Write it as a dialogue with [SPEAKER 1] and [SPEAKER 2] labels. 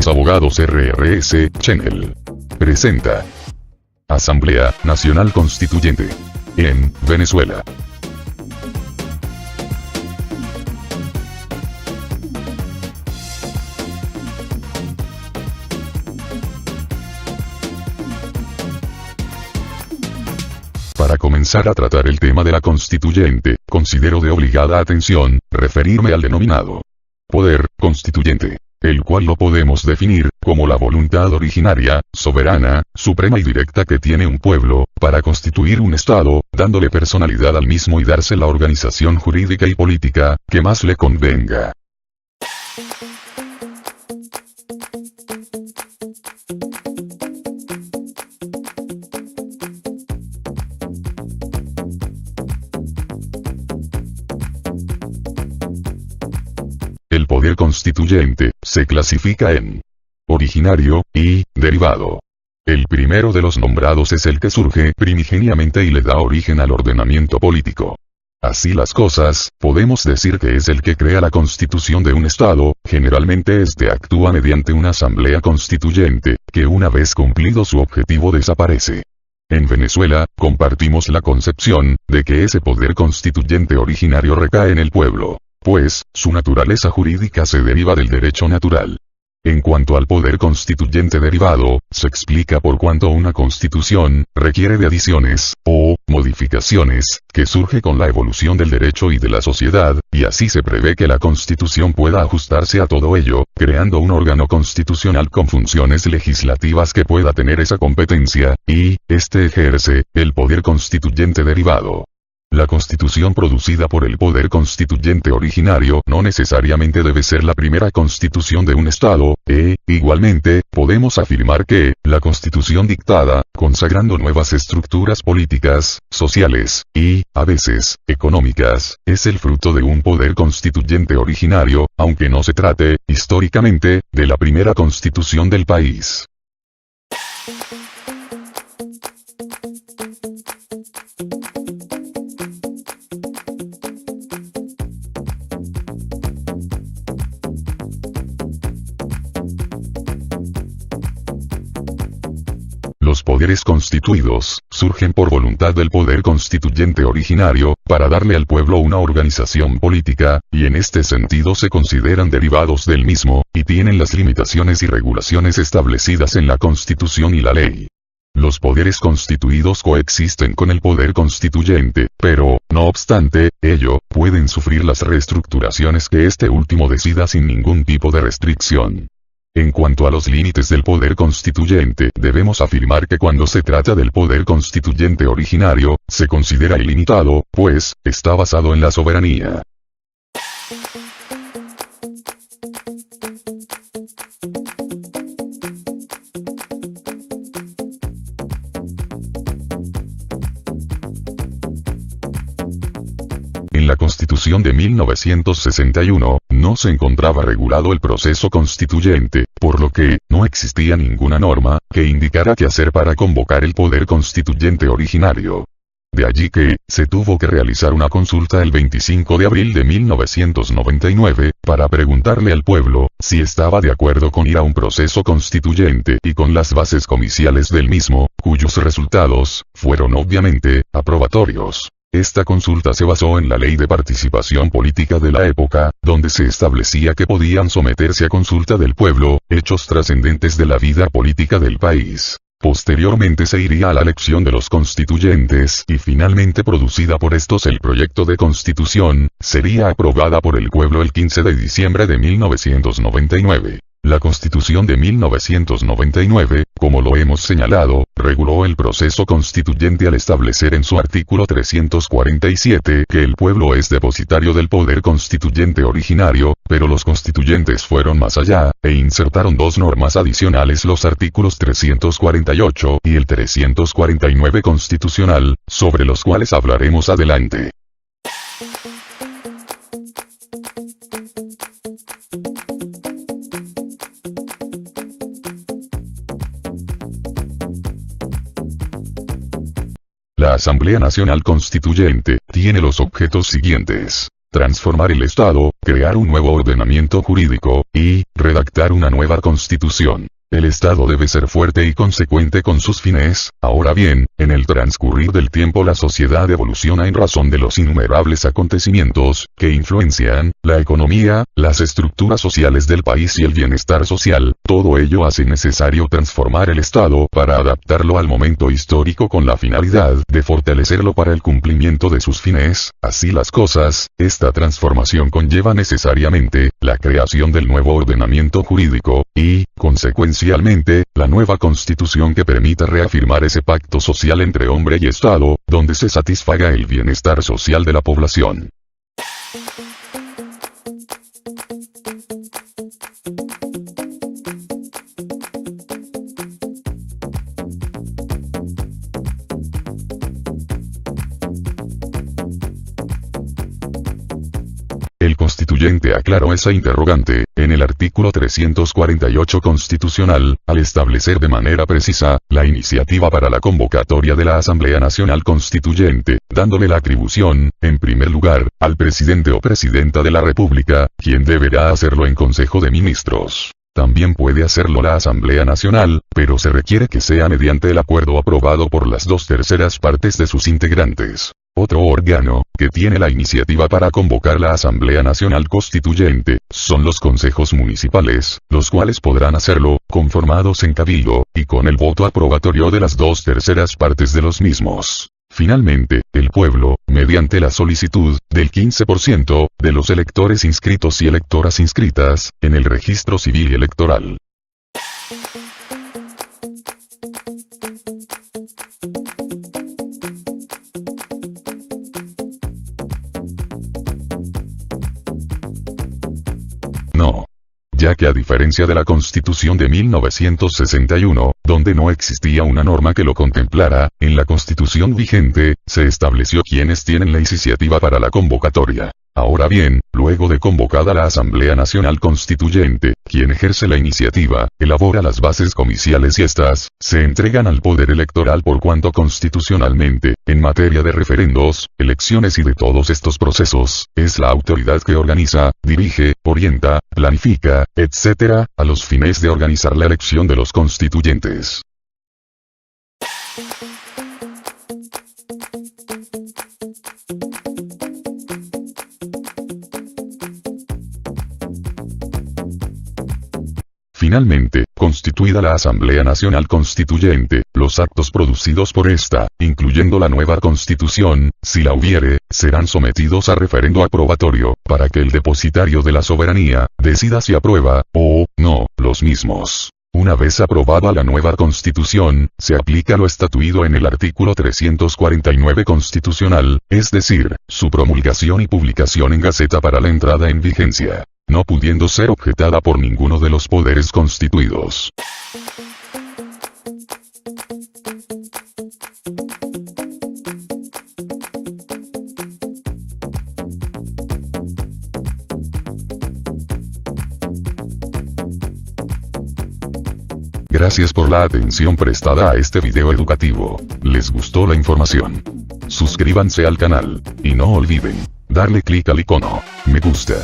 [SPEAKER 1] Mis Abogados RRS Channel presenta Asamblea Nacional Constituyente en Venezuela. Para comenzar a tratar el tema de la constituyente, considero de obligada atención referirme al denominado poder constituyente, el cual lo podemos definir como la voluntad originaria, soberana, suprema y directa que tiene un pueblo para constituir un Estado, dándole personalidad al mismo y darse la organización jurídica y política que más le convenga. El poder constituyente se clasifica en originario y derivado. El primero de los nombrados es el que surge primigeniamente y le da origen al ordenamiento político. Así las cosas, podemos decir que es el que crea la constitución de un Estado, generalmente este actúa mediante una asamblea constituyente, que una vez cumplido su objetivo desaparece. En Venezuela, compartimos la concepción de que ese poder constituyente originario recae en el pueblo, pues, su naturaleza jurídica se deriva del derecho natural. En cuanto al poder constituyente derivado, se explica por cuanto una constitución requiere de adiciones, o modificaciones, que surge con la evolución del derecho y de la sociedad, y así se prevé que la constitución pueda ajustarse a todo ello, creando un órgano constitucional con funciones legislativas que pueda tener esa competencia, y, este ejerce, el poder constituyente derivado. La constitución producida por el poder constituyente originario no necesariamente debe ser la primera constitución de un Estado, igualmente, podemos afirmar que, la constitución dictada, consagrando nuevas estructuras políticas, sociales, y, a veces, económicas, es el fruto de un poder constituyente originario, aunque no se trate, históricamente, de la primera constitución del país. Los poderes constituidos surgen por voluntad del poder constituyente originario, para darle al pueblo una organización política, y en este sentido se consideran derivados del mismo, y tienen las limitaciones y regulaciones establecidas en la Constitución y la ley. Los poderes constituidos coexisten con el poder constituyente, pero, no obstante ello, pueden sufrir las reestructuraciones que este último decida sin ningún tipo de restricción. En cuanto a los límites del poder constituyente, debemos afirmar que cuando se trata del poder constituyente originario, se considera ilimitado, pues, está basado en la soberanía. En la Constitución de 1961, no se encontraba regulado el proceso constituyente, por lo que, no existía ninguna norma que indicara qué hacer para convocar el poder constituyente originario. De allí que, se tuvo que realizar una consulta el 25 de abril de 1999, para preguntarle al pueblo, si estaba de acuerdo con ir a un proceso constituyente y con las bases comiciales del mismo, cuyos resultados, fueron obviamente, aprobatorios. Esta consulta se basó en la Ley de Participación Política de la época, donde se establecía que podían someterse a consulta del pueblo, hechos trascendentes de la vida política del país. Posteriormente se iría a la elección de los constituyentes y finalmente producida por estos el proyecto de constitución, sería aprobada por el pueblo el 15 de diciembre de 1999. La Constitución de 1999, como lo hemos señalado, reguló el proceso constituyente al establecer en su artículo 347 que el pueblo es depositario del poder constituyente originario, pero los constituyentes fueron más allá, e insertaron dos normas adicionales, los artículos 348 y el 349 constitucional, sobre los cuales hablaremos adelante. La Asamblea Nacional Constituyente tiene los objetos siguientes. transformar el Estado, crear un nuevo ordenamiento jurídico, y redactar una nueva constitución. El Estado debe ser fuerte y consecuente con sus fines. Ahora bien, en el transcurrir del tiempo la sociedad evoluciona en razón de los innumerables acontecimientos que influencian la economía, las estructuras sociales del país y el bienestar social. Todo ello hace necesario transformar el Estado para adaptarlo al momento histórico con la finalidad de fortalecerlo para el cumplimiento de sus fines. Así las cosas, esta transformación conlleva necesariamente la creación del nuevo ordenamiento jurídico y, consecuencialmente, la nueva constitución que permita reafirmar ese pacto social entre hombre y Estado, donde se satisfaga el bienestar social de la población. El constituyente aclaró esa interrogante, en el artículo 348 constitucional, al establecer de manera precisa, la iniciativa para la convocatoria de la Asamblea Nacional Constituyente, dándole la atribución, en primer lugar, al presidente o presidenta de la República, quien deberá hacerlo en Consejo de Ministros. También puede hacerlo la Asamblea Nacional, pero se requiere que sea mediante el acuerdo aprobado por las 2/3 partes de sus integrantes. Otro órgano, que tiene la iniciativa para convocar la Asamblea Nacional Constituyente, son los consejos municipales, los cuales podrán hacerlo, conformados en cabildo, y con el voto aprobatorio de las 2/3 partes de los mismos. Finalmente, el pueblo, mediante la solicitud del 15% de los electores inscritos y electoras inscritas, en el registro civil y electoral. No. Ya que a diferencia de la Constitución de 1961, donde no existía una norma que lo contemplara, en la Constitución vigente, se estableció quiénes tienen la iniciativa para la convocatoria. Ahora bien, luego de convocada la Asamblea Nacional Constituyente, quien ejerce la iniciativa, elabora las bases comiciales y estas, se entregan al Poder Electoral por cuanto constitucionalmente, en materia de referendos, elecciones y de todos estos procesos, es la autoridad que organiza, dirige, orienta, planifica, etc., a los fines de organizar la elección de los constituyentes. Finalmente, constituida la Asamblea Nacional Constituyente, los actos producidos por esta, incluyendo la nueva Constitución, si la hubiere, serán sometidos a referendo aprobatorio, para que el depositario de la soberanía, decida si aprueba, o no, los mismos. Una vez aprobada la nueva Constitución, se aplica lo estatuido en el artículo 349 constitucional, es decir, su promulgación y publicación en Gaceta para la entrada en vigencia, no pudiendo ser objetada por ninguno de los poderes constituidos. Gracias por la atención prestada a este video educativo. ¿Les gustó la información? Suscríbanse al canal, y no olviden darle clic al icono me gusta.